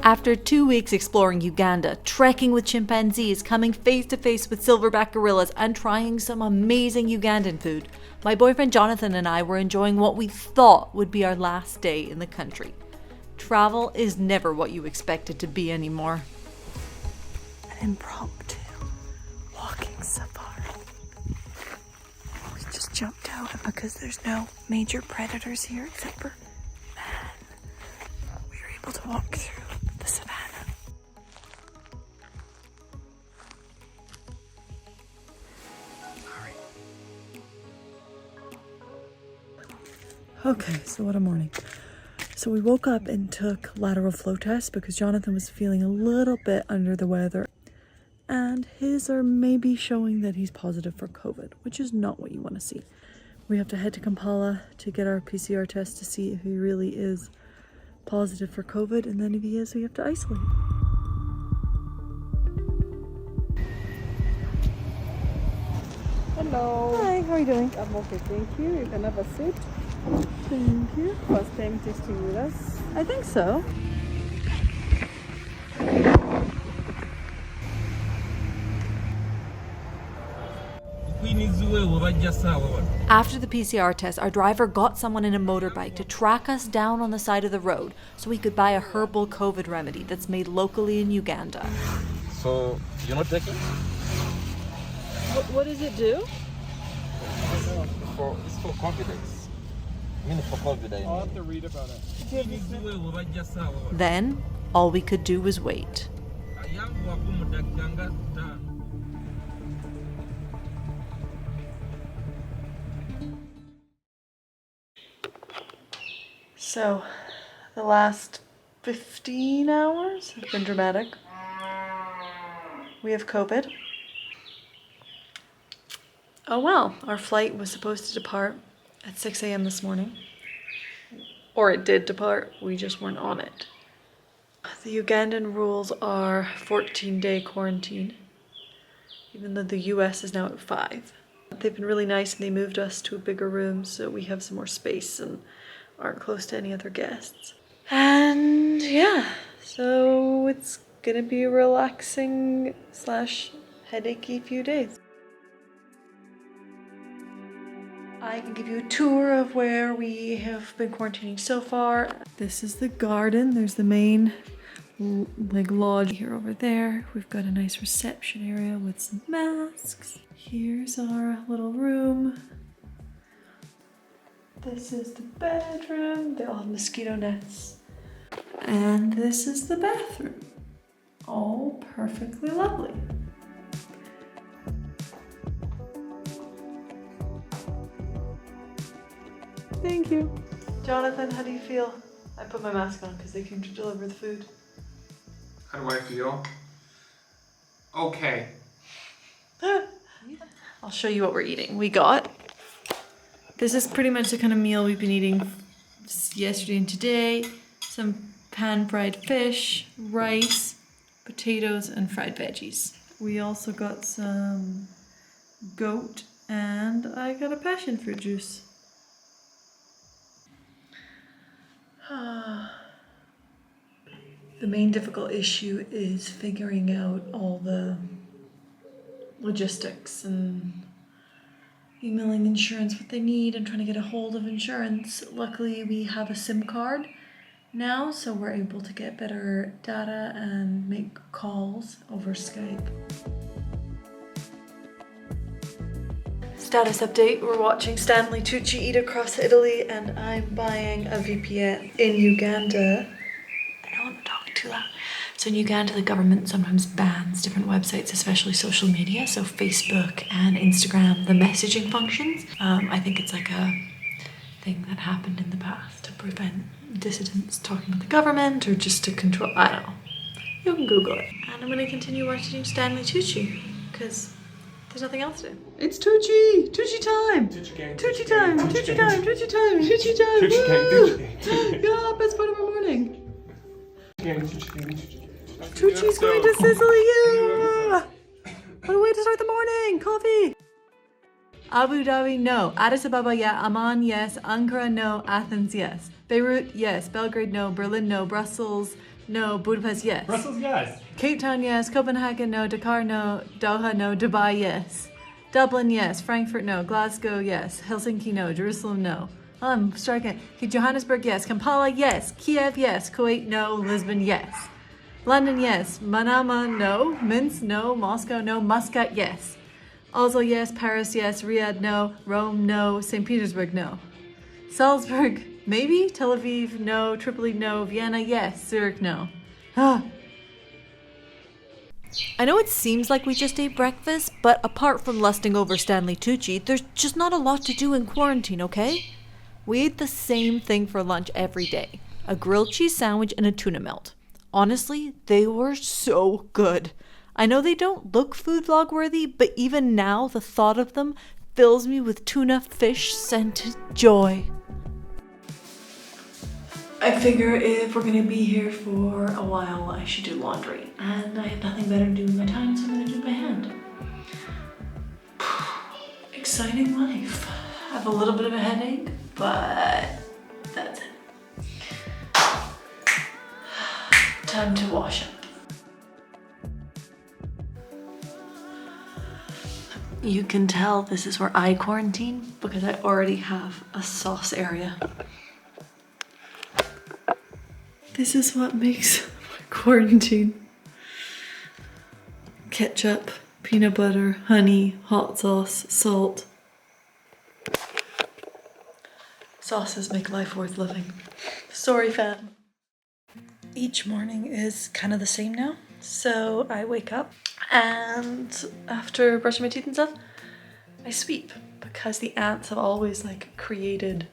After 2 weeks exploring Uganda, trekking with chimpanzees, coming face to face with silverback gorillas, and trying some amazing Ugandan food, my boyfriend Jonathan and I were enjoying what we thought would be our last day in the country. Travel is never what you expect it to be anymore. An impromptu walking safari. We just jumped out, and because there's no major predators here except for man, we were able to walk through the savannah. Okay, so what a morning. So we woke up and took lateral flow tests because Jonathan was feeling a little bit under the weather, and his are maybe showing that he's positive for COVID, which is not what you want to see. We have to head to Kampala to get our PCR test to see if he really is positive for COVID, and then if he is, we have to isolate. Hello. Hi, how are you doing? I'm okay, thank you. You can have a seat. Thank you. First time testing with us. I think so. After the PCR test, our driver got someone in a motorbike to track us down on the side of the road so we could buy a herbal COVID remedy that's made locally in Uganda. So, you're not taking? What does it do? It's for confidence. I mean, for COVID, I I'll have mean. to read about it. Then, all we could do was wait. So, the last 15 hours have been dramatic. We have COVID. Oh well, our flight was supposed to depart at 6 a.m. this morning. Or it did depart, we just weren't on it. The Ugandan rules are 14-day quarantine, even though the US is now at 5. They've been really nice and they moved us to a bigger room so we have some more space and aren't close to any other guests. And yeah, so it's gonna be a relaxing / headachy few days. I can give you a tour of where we have been quarantining so far. This is the garden. There's the main lodge here over there. We've got a nice reception area with some masks. Here's our little room. This is the bedroom. They all have mosquito nets. And this is the bathroom. All perfectly lovely. Thank you. Jonathan, how do you feel? I put my mask on because they came to deliver the food. How do I feel? Okay. I'll show you what we're eating. This is pretty much the kind of meal we've been eating yesterday and today. Some pan-fried fish, rice, potatoes, and fried veggies. We also got some goat, and I got a passion fruit juice. The main difficult issue is figuring out all the logistics and emailing insurance what they need and trying to get a hold of insurance. Luckily, we have a SIM card now, so we're able to get better data and make calls over Skype. Status update, we're watching Stanley Tucci eat across Italy, and I'm buying a VPN in Uganda. I know I'm talking too loud. So in Uganda, the government sometimes bans different websites, especially social media, so Facebook and Instagram, the messaging functions. I think it's like a thing that happened in the past to prevent dissidents talking with the government or just to control, I don't know. You can Google it. And I'm gonna continue watching Stanley Tucci because there's nothing else to do. It's Tucci! Tucci time! Tucci gang. Tucci time! Tucci time! Tucci time! Tucci time! Tucci gang. Woo! Tucci gang. Yeah, best part of our morning. Tucci. Tucci's going to Sicily! Yeah! What a way to start the morning! Coffee! Abu Dhabi, no. Addis Ababa, yeah. Amman, yes. Ankara, no. Athens, yes. Beirut, yes. Belgrade, no. Berlin, no. Brussels, no. Budapest, yes. Brussels, yes. Cape Town, yes. Copenhagen, no. Dakar, no. Doha, no. Dubai, yes. Dublin, yes. Frankfurt, no. Glasgow, yes. Helsinki, no. Jerusalem, no. I'm striking. Johannesburg, yes. Kampala, yes. Kiev, yes. Kuwait, no. Lisbon, yes. London, yes. Manama, no. Minsk, no. Moscow, no. Muscat, yes. Oslo, yes. Paris, yes. Riyadh, no. Rome, no. St. Petersburg, no. Salzburg, maybe. Tel Aviv, no. Tripoli, no. Vienna, yes. Zurich, no. Ah. I know it seems like we just ate breakfast, but apart from lusting over Stanley Tucci, there's just not a lot to do in quarantine, okay? We ate the same thing for lunch every day. A grilled cheese sandwich and a tuna melt. Honestly, they were so good. I know they don't look food vlog worthy, but even now the thought of them fills me with tuna fish scented joy. I figure if we're gonna be here for a while, I should do laundry. And I have nothing better to do with my time, so I'm gonna do it by hand. Exciting life. I have a little bit of a headache, but that's it. Time to wash up. You can tell this is where I quarantine because I already have a sauce area. This is what makes my quarantine. Ketchup, peanut butter, honey, hot sauce, salt. Sauces make life worth living. Sorry, fam. Each morning is kind of the same now. So I wake up and after brushing my teeth and stuff, I sweep because the ants have always like created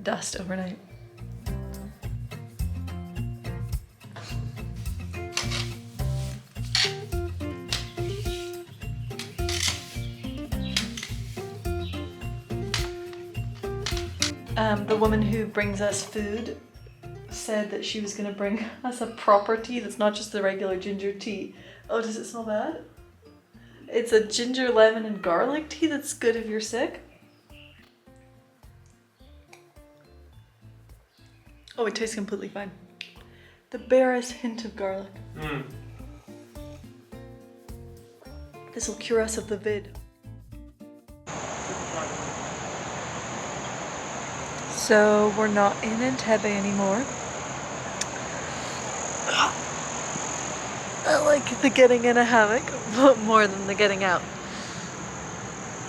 dust overnight. The woman who brings us food said that she was gonna bring us a proper tea that's not just the regular ginger tea. Oh, does it smell bad? It's a ginger, lemon, and garlic tea that's good if you're sick. Oh, it tastes completely fine. The barest hint of garlic. This will cure us of the vid. So we're not in Entebbe anymore. I like the getting in a hammock more than the getting out.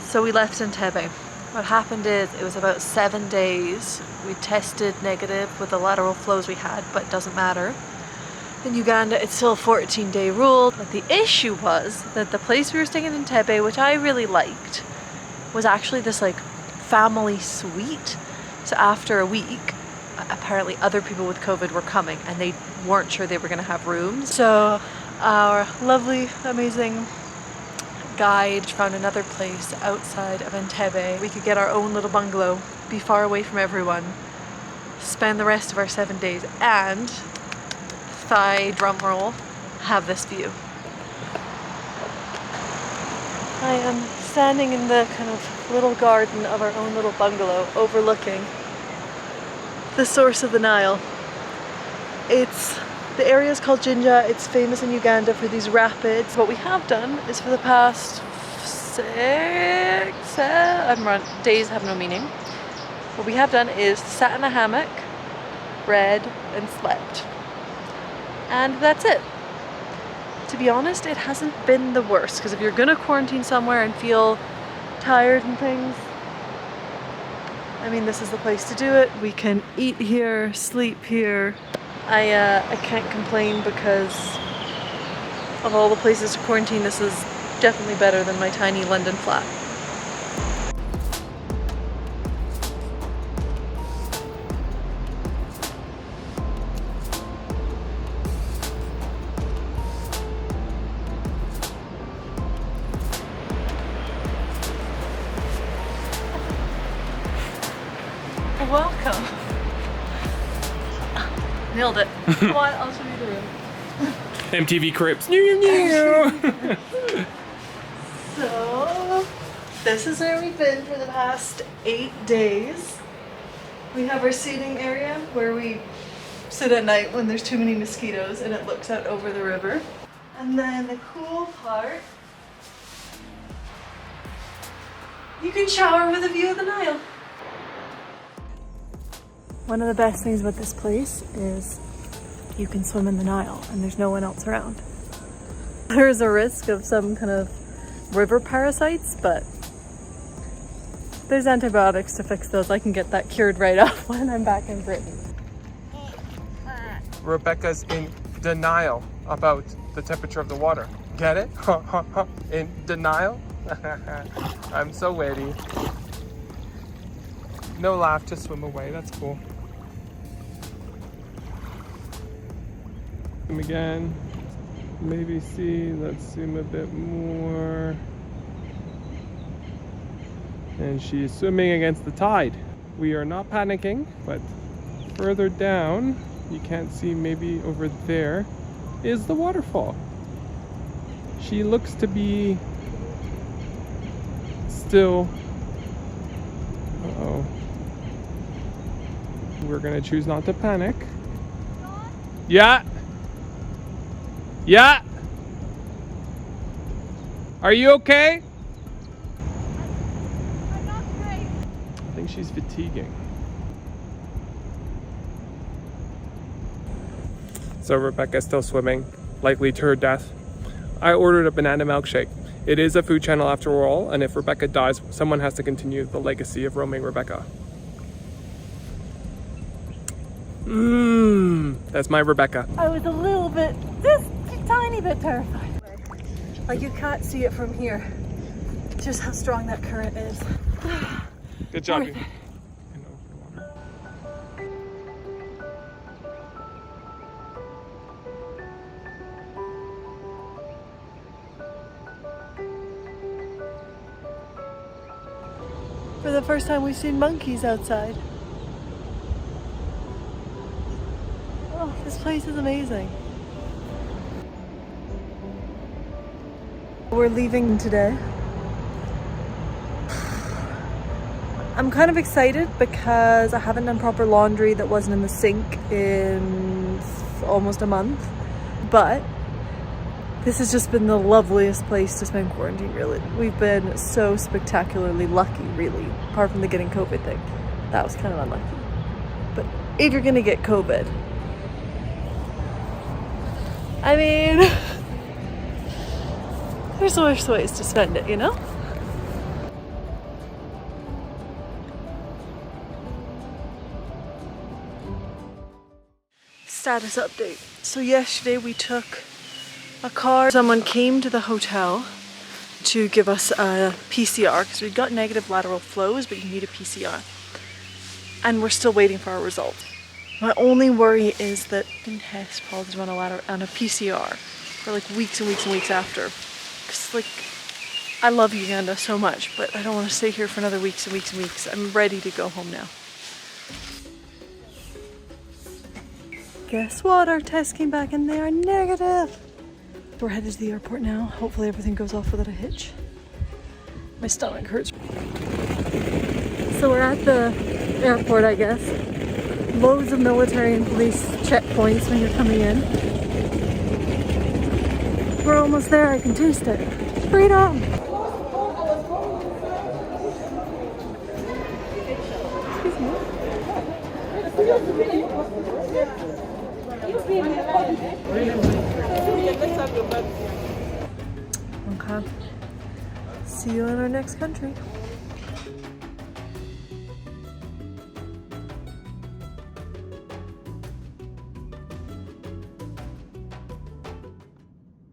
So we left Entebbe. What happened is it was about 7 days. We tested negative with the lateral flows we had, but it doesn't matter. In Uganda, it's still a 14-day rule. But the issue was that the place we were staying in Entebbe, which I really liked, was actually this like family suite. So after a week, apparently other people with COVID were coming and they weren't sure they were going to have rooms. So our lovely, amazing guide found another place outside of Entebbe. We could get our own little bungalow, be far away from everyone, spend the rest of our 7 days, and, thigh drum roll, have this view. I am standing in the kind of little garden of our own little bungalow overlooking the source of the Nile. The area is called Jinja. It's famous in Uganda for these rapids. What we have done is for the past days have no meaning. What we have done is sat in a hammock, read, and slept. And that's it. To be honest, it hasn't been the worst, because if you're gonna quarantine somewhere and feel tired and things, I mean, this is the place to do it. We can eat here, sleep here. I can't complain because of all the places to quarantine. This is definitely better than my tiny London flat. Welcome. Nailed it. Come on, I'll show you the room. MTV Cribs. So, This is where we've been for the past 8 days. We have our seating area where we sit at night when there's too many mosquitoes and it looks out over the river. And then the cool part, you can shower with a view of the Nile. One of the best things about this place is you can swim in the Nile and there's no one else around. There's a risk of some kind of river parasites, but there's antibiotics to fix those. I can get that cured right off when I'm back in Britain. Rebecca's in denial about the temperature of the water. Get it? In denial? I'm so witty. No laugh, just swim away. That's cool. Zoom again. Maybe see. Let's zoom a bit more. And she's swimming against the tide. We are not panicking, but further down, you can't see, maybe over there, is the waterfall. She looks to be still, uh-oh. We're gonna choose not to panic. Yeah. Yeah. Are you okay? I think she's fatiguing. So Rebecca's still swimming, likely to her death. I ordered a banana milkshake. It is a food channel after all, and if Rebecca dies, someone has to continue the legacy of roaming Rebecca. That's my Rebecca. I was a little bit, just a tiny bit terrified. Like you can't see it from here, just how strong that current is. Good job. Worth it. For the first time, we've seen monkeys outside. Oh, this place is amazing. We're leaving today. I'm kind of excited because I haven't done proper laundry that wasn't in the sink in almost a month. But this has just been the loveliest place to spend quarantine, really. We've been so spectacularly lucky, really, apart from the getting COVID thing. That was kind of unlucky. But if you're gonna get COVID, I mean, there's worse ways to spend it, you know? Status update. So yesterday we took a car. Someone came to the hotel to give us a PCR because we'd got negative lateral flows, but you need a PCR. And we're still waiting for our results. My only worry is that I can test positive on a PCR for like weeks and weeks and weeks after. Because like, I love Uganda so much, but I don't want to stay here for another weeks and weeks and weeks. I'm ready to go home now. Guess what? Our tests came back and they are negative. We're headed to the airport now. Hopefully everything goes off without a hitch. My stomach hurts. So we're at the airport, I guess. Loads of military and police checkpoints when you're coming in. We're almost there. I can taste it. Freedom! Okay. See you in our next country.